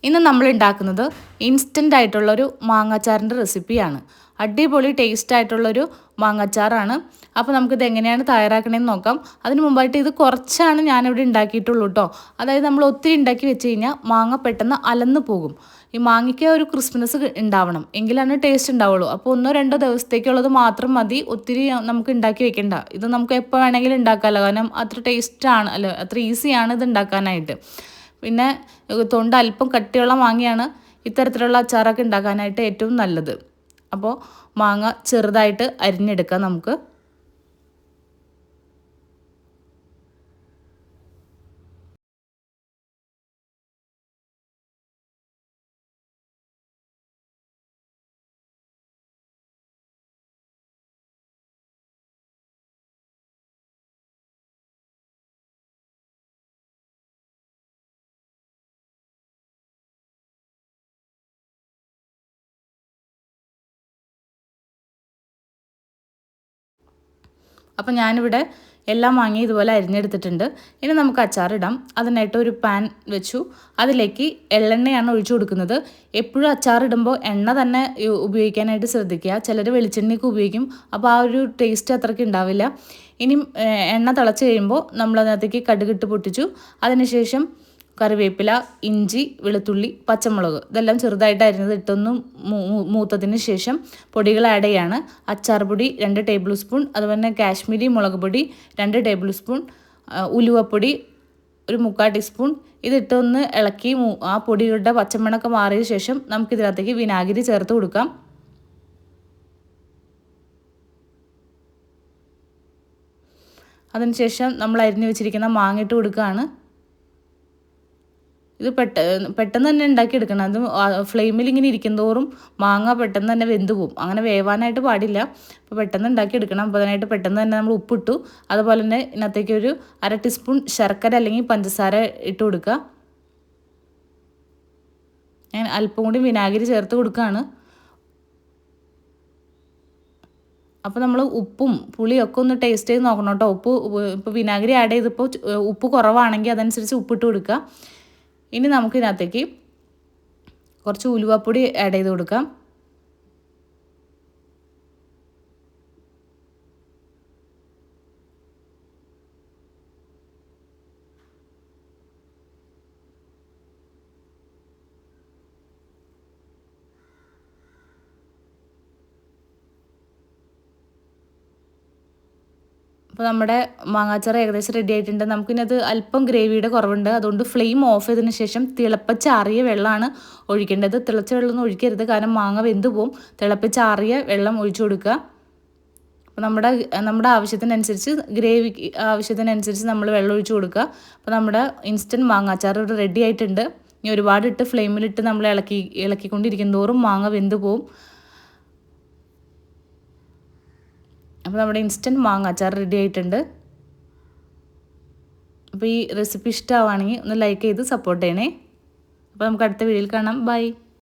ഇന്ന് നമ്മൾ ഉണ്ടാക്കുന്നത് ഇൻസ്റ്റൻ്റ് ആയിട്ടുള്ളൊരു മാങ്ങാച്ചാറിൻ്റെ റെസിപ്പിയാണ്. അടിപൊളി ടേസ്റ്റ് ആയിട്ടുള്ളൊരു മാങ്ങാച്ചാറാണ്. അപ്പോൾ നമുക്കിത് എങ്ങനെയാണ് തയ്യാറാക്കണമെന്ന് നോക്കാം. അതിന് മുമ്പായിട്ട് ഇത് കുറച്ചാണ് ഞാനിവിടെ ഉണ്ടാക്കിയിട്ടുള്ളൂ കേട്ടോ. അതായത് നമ്മൾ ഒത്തിരി ഉണ്ടാക്കി വെച്ച് കഴിഞ്ഞാൽ മാങ്ങ പെട്ടെന്ന് അലന്ന് പോകും. ഈ മാങ്ങയ്ക്ക് ഒരു ക്രിസ്പിനെസ് ഉണ്ടാവണം, എങ്കിലാണ് ടേസ്റ്റ് ഉണ്ടാവുള്ളൂ. അപ്പോൾ 1-2 ദിവസത്തേക്കുള്ളത് മാത്രം മതി, ഒത്തിരി നമുക്ക് ഉണ്ടാക്കി വെക്കേണ്ട. ഇത് നമുക്ക് എപ്പോൾ വേണമെങ്കിലും ഉണ്ടാക്കാമല്ലോ, കാരണം അത്ര ടേസ്റ്റാണ്, അല്ല അത്ര ഈസിയാണ് ഇത് ഉണ്ടാക്കാനായിട്ട്. പിന്നെ തൊണ്ട് അല്പം കട്ടിയുള്ള മാങ്ങയാണ് ഇത്തരത്തിലുള്ള അച്ചാറൊക്കെ ഉണ്ടാക്കാനായിട്ട് ഏറ്റവും നല്ലത്. അപ്പോൾ മാങ്ങ ചെറുതായിട്ട് അരിഞ്ഞെടുക്കാം നമുക്ക്. അപ്പോൾ ഞാനിവിടെ എല്ലാം വാങ്ങി ഇതുപോലെ അരിഞ്ഞെടുത്തിട്ടുണ്ട്. ഇനി നമുക്ക് അച്ചാറിടാം. അതിനായിട്ട് ഒരു പാൻ വെച്ചു. അതിലേക്ക് എള്ളെണ്ണയാണ് ഒഴിച്ചു കൊടുക്കുന്നത്. എപ്പോഴും അച്ചാറിടുമ്പോൾ എണ്ണ തന്നെ ഉപയോഗിക്കാനായിട്ട് ശ്രദ്ധിക്കുക. ചിലർ വെളിച്ചെണ്ണയൊക്കെ ഉപയോഗിക്കും, അപ്പോൾ ആ ഒരു ടേസ്റ്റ് അത്രയ്ക്ക് ഉണ്ടാവില്ല. ഇനി എണ്ണ തിളച്ച് കഴിയുമ്പോൾ നമ്മളതിനകത്തേക്ക് കടുകിട്ട് പൊട്ടിച്ചു. അതിനുശേഷം കറിവേപ്പില, ഇഞ്ചി, വെളുത്തുള്ളി, പച്ചമുളക് ഇതെല്ലാം ചെറുതായിട്ട് അരിഞ്ഞത് ഇട്ടൊന്ന് മൂത്തതിന് ശേഷം പൊടികൾ ആഡ് ചെയ്യാണ്. അച്ചാർ പൊടി 2 ടേബിൾ സ്പൂൺ, അതുപോലെ തന്നെ കാശ്മീരി മുളക് പൊടി 2 ടേബിൾ സ്പൂൺ, ഉലുവപ്പൊടി 1/4 ടീസ്പൂൺ. ഇതിട്ടൊന്ന് ഇളക്കി ആ പൊടികളുടെ പച്ചമണമൊക്കെ മാറിയ ശേഷം നമുക്കിതിനകത്തേക്ക് വിനാഗിരി ചേർത്ത് കൊടുക്കാം. അതിനുശേഷം നമ്മൾ അരിഞ്ഞു വെച്ചിരിക്കുന്ന മാങ്ങ ഇട്ട് കൊടുക്കുകയാണ്. ഇത് പെട്ടെന്ന് തന്നെ ഉണ്ടാക്കിയെടുക്കണം. അത് ഫ്ലെയിമിൽ ഇങ്ങനെ ഇരിക്കുന്തോറും മാങ്ങ പെട്ടെന്ന് തന്നെ വെന്ത് പോകും. അങ്ങനെ വേവാനായിട്ട് പാടില്ല. അപ്പോൾ പെട്ടെന്ന് ഉണ്ടാക്കിയെടുക്കണം. അപ്പോൾ അതിനായിട്ട് പെട്ടെന്ന് തന്നെ നമ്മൾ ഉപ്പിട്ടു. അതുപോലെ തന്നെ ഇതിനകത്തേക്ക് ഒരു 1/2 ടീസ്പൂൺ ശർക്കര അല്ലെങ്കിൽ പഞ്ചസാര ഇട്ട് കൊടുക്കുക. ഞാൻ അല്പം കൂടി വിനാഗിരി ചേർത്ത് കൊടുക്കുകയാണ്. അപ്പോൾ നമ്മൾ ഉപ്പും പുളിയൊക്കെ ഒന്ന് ടേസ്റ്റ് ചെയ്ത് നോക്കണം കേട്ടോ. ഇപ്പോൾ വിനാഗിരി ആഡ് ചെയ്തപ്പോൾ ഉപ്പ് കുറവാണെങ്കിൽ അതനുസരിച്ച് ഉപ്പിട്ട് കൊടുക്കുക. ഇനി നമുക്കിതിനകത്തേക്ക് കുറച്ച് ഉലുവപ്പൊടി ആഡ് ചെയ്ത് കൊടുക്കാം. അപ്പോൾ നമ്മുടെ മാങ്ങാച്ചാറ് ഏകദേശം റെഡി ആയിട്ടുണ്ട്. നമുക്കിനത് അല്പം ഗ്രേവിയുടെ കുറവുണ്ട്. അതുകൊണ്ട് ഫ്ലെയിം ഓഫ് ചെയ്തതിന് ശേഷം തിളപ്പിച്ചാറിയ വെള്ളമാണ് ഒഴിക്കേണ്ടത്. തിളച്ച വെള്ളമൊന്നും ഒഴിക്കരുത്, കാരണം മാങ്ങ വെന്ത് പോവും. തിളപ്പിച്ചാറിയ വെള്ളം ഒഴിച്ചു കൊടുക്കുക. അപ്പോൾ നമ്മുടെ ആവശ്യത്തിനനുസരിച്ച്, ഗ്രേവിക്ക് ആവശ്യത്തിനനുസരിച്ച് നമ്മൾ വെള്ളം ഒഴിച്ചു കൊടുക്കുക. അപ്പോൾ നമ്മുടെ ഇൻസ്റ്റൻറ്റ് മാങ്ങാച്ചാർ ഇവിടെ റെഡി ആയിട്ടുണ്ട്. ഇനി ഒരുപാടിട്ട് ഫ്ലെയിമിലിട്ട് നമ്മൾ ഇളക്കിക്കൊണ്ടിരിക്കും തോറും മാങ്ങ വെന്ത് പോവും. അപ്പോൾ നമ്മുടെ ഇൻസ്റ്റൻറ്റ് മാങ്ങ അച്ചാർ റെഡി ആയിട്ടുണ്ട്. അപ്പോൾ ഈ റെസിപ്പി ഇഷ്ടമാവുകയാണെങ്കിൽ ഒന്ന് ലൈക്ക് ചെയ്ത് സപ്പോർട്ട് ചെയ്യണേ. അപ്പോൾ നമുക്ക് അടുത്ത വീഡിയോയിൽ കാണാം. ബൈ.